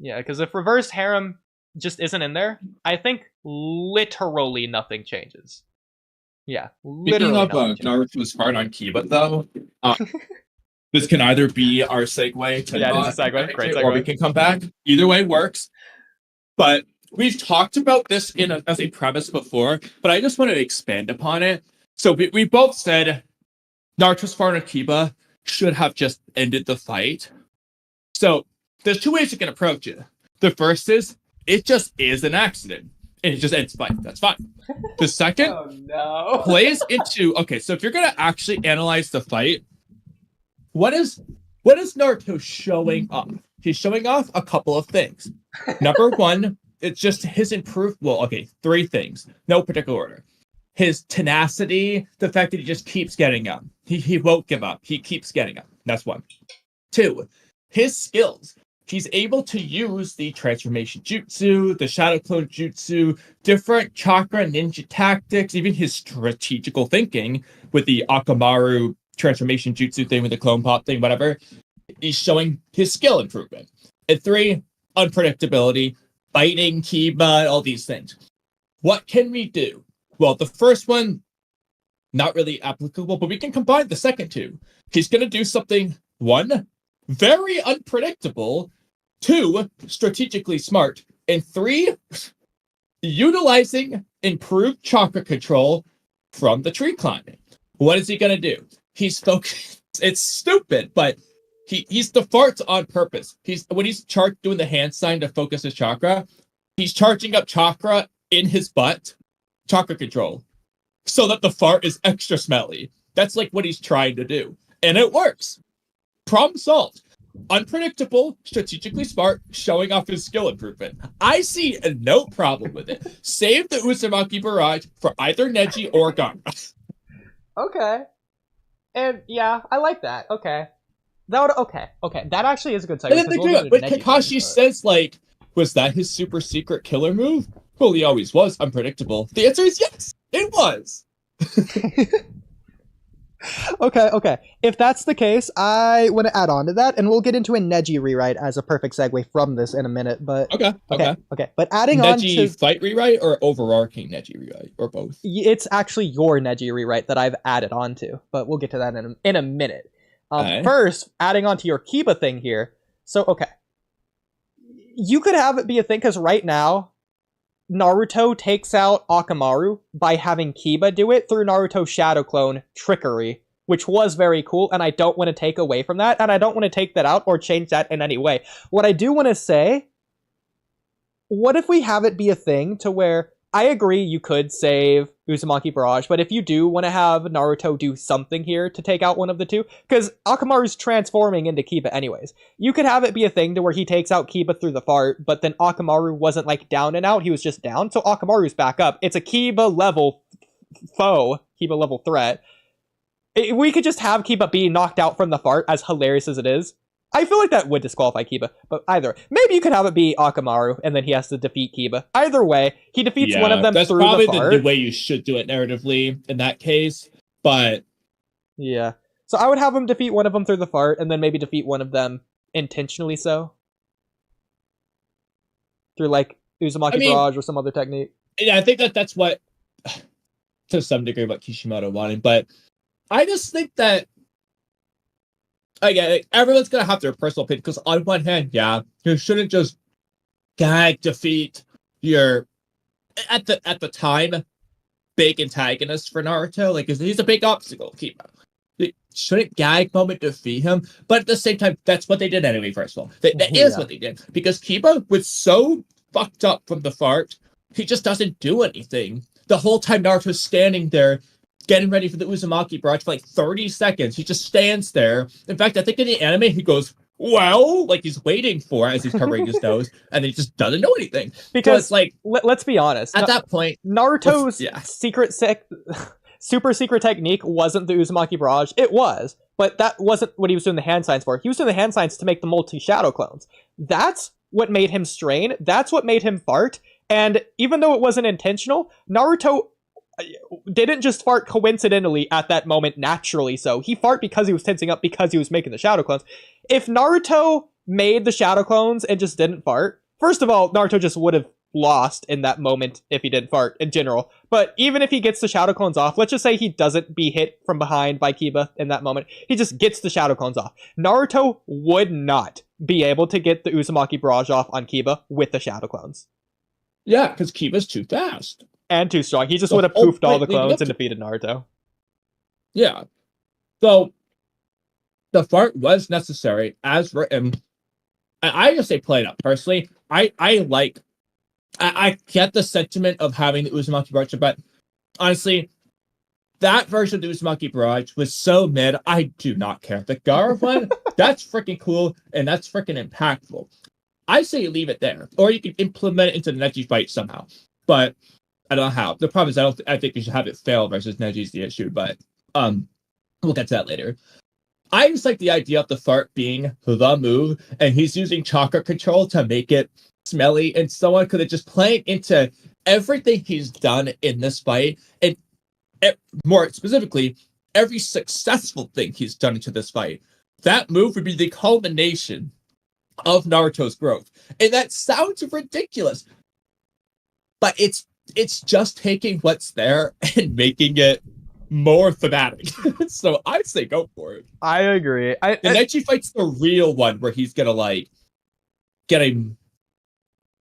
Yeah, because if reverse harem just isn't in there, I think literally nothing changes. Yeah, Speaking literally of nothing changes. Naruto's part on Kiba, though, uh, this can either be our segue to Yeah, it is a not segue. ignite Great it, or we segue. can come back. Either way works. But we've talked about this as a premise before, but I just want to expand upon it. So we both said Naruto's part on Kiba should have just ended the fight. So there's two ways you can approach it. The first is it just is an accident and it just ends fight. That's fine. The second Oh no. plays into okay. So if you're gonna actually analyze the fight, what is Naruto showing off? He's showing off a couple of things. Number one, it's just his improved. Well, okay, three things, no particular order. His tenacity, the fact that he just keeps getting up. He won't give up. He keeps getting up. That's one. Two, his skills. He's able to use the transformation jutsu, the shadow clone jutsu, different chakra ninja tactics, even his strategical thinking with the Akamaru transformation jutsu thing, with the clone pop thing, whatever. He's showing his skill improvement. And three, unpredictability, fighting Kiba, all these things. What can we do? Well, the first one, not really applicable, but we can combine the second two. He's going to do something, one, very unpredictable, two, strategically smart, and three, utilizing improved chakra control from the tree climbing. What is he going to do? He's focused. It's stupid, but he's the farts on purpose. When he's doing the hand sign to focus his chakra, he's charging up chakra in his butt, chakra control, so that the fart is extra smelly. That's like what he's trying to do. And it works. Problem solved. Unpredictable, strategically smart, showing off his skill improvement. I see no problem with it. Save the Uzumaki barrage for either Neji or Gaara. Okay. And yeah, I like that. Okay. That would okay. That actually is a good segue. And then when Kakashi says, like, was that his super secret killer move? Well, he always was unpredictable. The answer is yes, it was. Okay. If that's the case, I want to add on to that, and we'll get into a Neji rewrite as a perfect segue from this in a minute. But okay. But adding Neji on to fight rewrite or overarching Neji rewrite or both? It's actually your Neji rewrite that I've added on to, but we'll get to that in a minute. First, adding on to your Kiba thing here. So, okay. You could have it be a thing, because right now, Naruto takes out Akamaru by having Kiba do it through Naruto's Shadow Clone trickery, which was very cool, and I don't want to take away from that, and I don't want to take that out or change that in any way. What I do want to say, what if we have it be a thing to where, I agree you could save Uzumaki Barrage, but if you do want to have Naruto do something here to take out one of the two, because Akamaru's transforming into Kiba anyways, you could have it be a thing to where he takes out Kiba through the fart, but then Akamaru wasn't like down and out, he was just down, so Akamaru's back up. It's a Kiba level foe, Kiba level threat. We could just have Kiba being knocked out from the fart, as hilarious as it is. I feel like that would disqualify Kiba, but either. Maybe you could have it be Akamaru, and then he has to defeat Kiba. Either way, he defeats one of them through the fart. That's probably the way you should do it narratively in that case, but... Yeah. So I would have him defeat one of them through the fart, and then maybe defeat one of them intentionally so. Through, like, Uzumaki Barrage or some other technique. Yeah, I think that's what, to some degree, what Kishimoto wanted, but I just think that again, everyone's gonna have their personal opinion, because on one hand, yeah, you shouldn't just gag defeat your at the time big antagonist for Naruto. Like, he's a big obstacle. You shouldn't gag moment defeat him, but at the same time, that's what they did anyway. First of all, that is what they did, because Kiba was so fucked up from the fart, he just doesn't do anything the whole time. Naruto's standing there, getting ready for the Uzumaki barrage for like 30 seconds. He just stands there. In fact, I think in the anime, he goes, well, like he's waiting for it as he's covering his nose, and he just doesn't know anything. Because, so it's like, let's be honest. At that point, Naruto's super secret technique wasn't the Uzumaki barrage. It was, but that wasn't what he was doing the hand signs for. He was doing the hand signs to make the multi-shadow clones. That's what made him strain. That's what made him fart. And even though it wasn't intentional, Naruto didn't just fart coincidentally at that moment naturally. So he fart because he was tensing up, because he was making the shadow clones. If Naruto made the shadow clones and just didn't fart, first of all, Naruto just would have lost in that moment if he didn't fart in general. But even if he gets the shadow clones off, let's just say he doesn't be hit from behind by Kiba in that moment. He just gets the shadow clones off. Naruto would not be able to get the Uzumaki barrage off on Kiba with the shadow clones. Yeah, because Kiba's too fast. And too strong. He just would have poofed all the clones and defeated Naruto. Yeah. So, the fart was necessary, as written. And I just say play it up. Personally, I get the sentiment of having the Uzumaki barrage, but honestly, that version of the Uzumaki barrage was so mid, I do not care. The Gaara one, that's freaking cool, and that's freaking impactful. I say leave it there, or you can implement it into the Neji fight somehow. But I don't know how. The problem is I think you should have it fail versus Neji's the issue, but we'll get to that later. I just like the idea of the fart being the move, and he's using chakra control to make it smelly and so on, because it's just playing into everything he's done in this fight, and more specifically, every successful thing he's done into this fight. That move would be the culmination of Naruto's growth. And that sounds ridiculous, but it's just taking what's there and making it more thematic. So I say go for it. I agree. The Neji fight's the real one where he's gonna like get a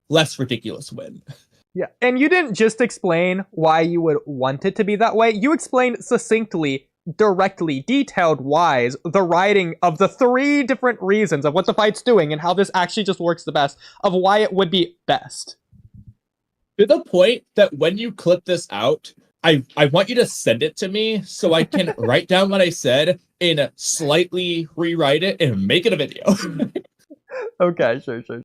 less ridiculous win. Yeah, and you didn't just explain why you would want it to be that way. You explained succinctly, directly, detailed-wise, the writing of the 3 different reasons of what the fight's doing and how this actually just works the best, of why it would be best. To the point that when you clip this out, I want you to send it to me so I can write down what I said and slightly rewrite it and make it a video. Okay, sure.